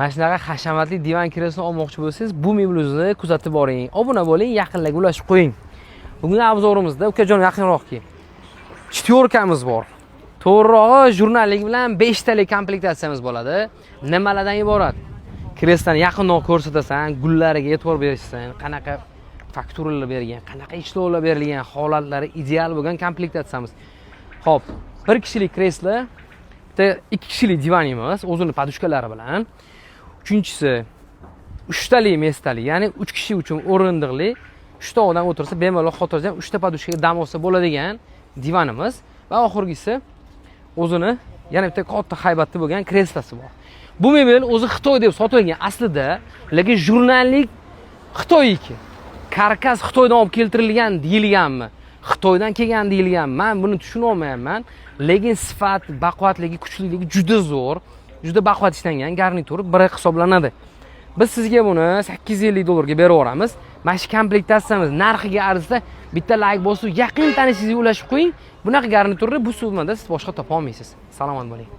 Mana shunaqa hashamatli divan kresloni olmoqchi bo'lsangiz, bu mebelni kuzatib boring. Obuna bo'ling, yaqinlarga ulashib qo'ying. Bugungi obzorimizda ukajon yaqinroq keling. Chyorkamiz bor. To'g'rirog'i jurnallik bilan 5 talik komplektatsiyamiz bo'ladi. Nimalardan iborat? Kresloni yaqinroq ko'rsatasan, gullariga e'tibor berishsan, qanaqa fakturalar berilgan, qanaqa ishlovlar berilgan, holatlari ideal bo'lgan komplektatsiyamiz. Xo'p, 1 kishilik kreslo, bitta 2 kishilik divanimiz, o'zini podushkalari bilan. Uchinchisi 3 talik mestali, ya'ni 3 kishi uchun o'rindiqli, 3 ta odam o'tirsa bemalol xotirjam 3 ta podushkaga dam olsa bo'ladigan divanimiz va oxirgisi o'zini yana bitta katta haybatli bo'lgan kreslosi bor. Bu mebel o'zi Xitoy deb sotilgan aslida, lekin jurnallik Xitoyniki. Karkas Xitoydan olib keltirilgan deyilganmi? Xitoydan kelgan deyilgan. Men buni tushuna olmayapman. Lekin sifat, baquvvatligi, kuchliligi juda zo'r, juda baquvvat ishlangan garnitur biri hisoblanadi. Biz sizga buni $850 ga berib yuboramiz. Mana shu komplektatsiyamiz narxiga arzida bitta like bosib, yaqin tanishingizga ulashib qo'ying. Bunaqa garniturni bu summada siz boshqa topa olmaysiz. Salomat bo'ling.